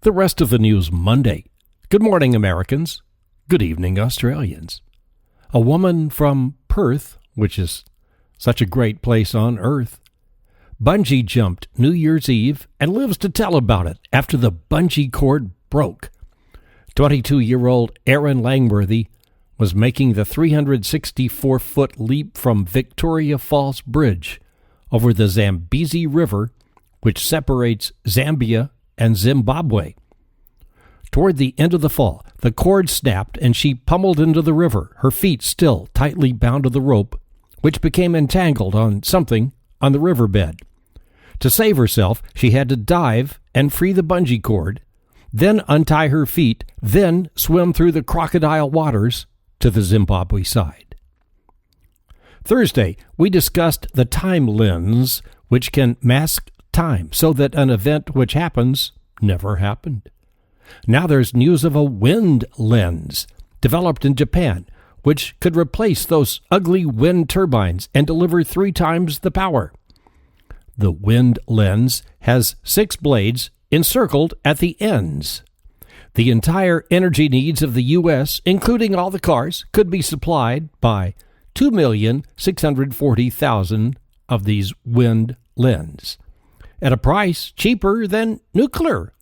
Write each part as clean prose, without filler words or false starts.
The rest of the news Monday. Good morning, Americans. Good evening, Australians. A woman from Perth, which is such a great place on earth, bungee jumped New Year's Eve and lives to tell about it after the bungee cord broke. 22-year-old Erin Langworthy was making the 364-foot leap from Victoria Falls Bridge over the Zambezi River, which separates Zambia and Zimbabwe. Toward the end of the fall, the cord snapped and she pummeled into the river, her feet still tightly bound to the rope, which became entangled on something on the riverbed. To save herself, she had to dive and free the bungee cord, then untie her feet, then swim through the crocodile waters to the Zimbabwe side. Thursday, we discussed the time lens, which can mask time so that an event which happens never happened. Now there's news of a wind lens developed in Japan, which could replace those ugly wind turbines and deliver 3 times the power. The wind lens has 6 blades encircled at the ends. The entire energy needs of the U.S., including all the cars, could be supplied by 2,640,000 of these wind lens, at a price cheaper than nuclear.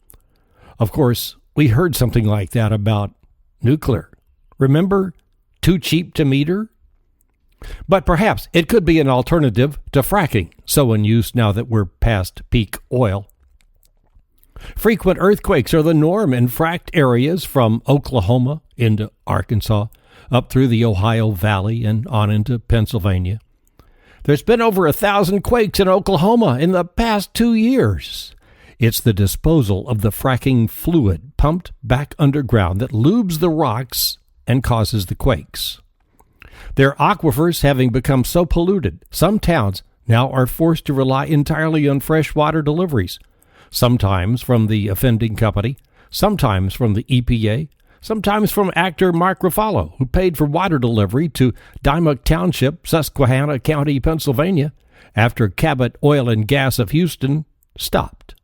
Of course, we heard something like that about nuclear. Remember, too cheap to meter? But perhaps it could be an alternative to fracking, so in use now that we're past peak oil. Frequent earthquakes are the norm in fracked areas from Oklahoma into Arkansas, up through the Ohio Valley and on into Pennsylvania. There's been over 1,000 quakes in Oklahoma in the past 2 years. It's the disposal of the fracking fluid pumped back underground that lubes the rocks and causes the quakes. Their aquifers having become so polluted, some towns now are forced to rely entirely on fresh water deliveries, sometimes from the offending company, sometimes from the EPA, sometimes from actor Mark Ruffalo, who paid for water delivery to Dymock Township, Susquehanna County, Pennsylvania, after Cabot Oil and Gas of Houston stopped.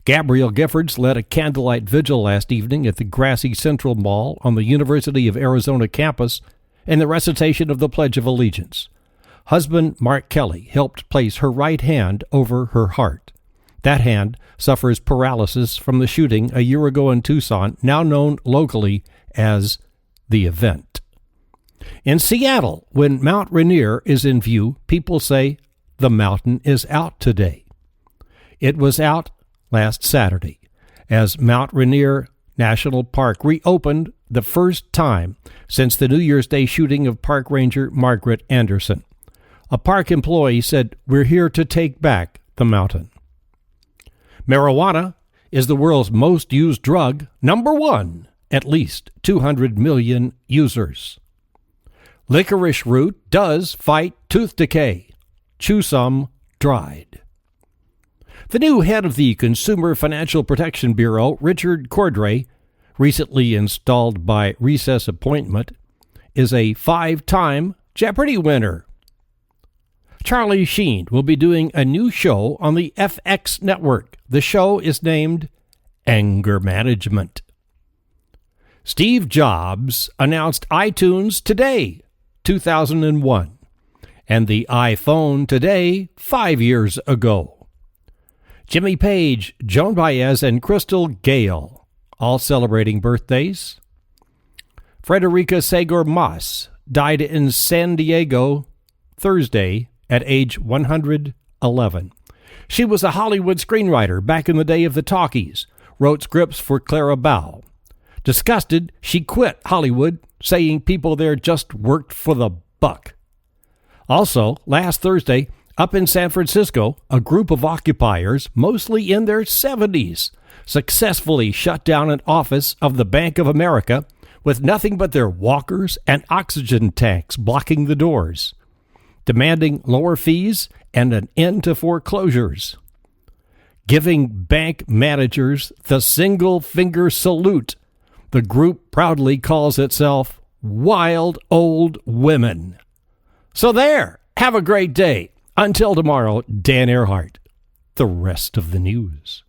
Gabrielle Giffords led a candlelight vigil last evening at the grassy Central Mall on the University of Arizona campus in the recitation of the Pledge of Allegiance. Husband Mark Kelly helped place her right hand over her heart. That hand suffers paralysis from the shooting a year ago in Tucson, now known locally as the event. In Seattle, when Mount Rainier is in view, people say the mountain is out today. It was out last Saturday as Mount Rainier National Park reopened the first time since the New Year's Day shooting of park ranger Margaret Anderson. A park employee said, "We're here to take back the mountain." Marijuana is the world's most used drug, #1, at least 200 million users. Licorice root does fight tooth decay. Chew some dried. The new head of the Consumer Financial Protection Bureau, Richard Cordray, recently installed by recess appointment, is a 5-time Jeopardy winner. Charlie Sheen will be doing a new show on the FX network. The show is named Anger Management. Steve Jobs announced iTunes today, 2001, and the iPhone today, 5 years ago. Jimmy Page, Joan Baez, and Crystal Gale, all celebrating birthdays. Frederica Segor-Mas died in San Diego Thursday at age 111. She was a Hollywood screenwriter back in the day of the talkies, wrote scripts for Clara Bow. Disgusted, she quit Hollywood, saying people there just worked for the buck. Also, last Thursday, up in San Francisco, a group of occupiers, mostly in their 70s, successfully shut down an office of the Bank of America with nothing but their walkers and oxygen tanks blocking the doors, demanding lower fees and an end to foreclosures. Giving bank managers the single-finger salute, the group proudly calls itself Wild Old Women. So there, have a great day. Until tomorrow, Dan Earhart. The rest of the news.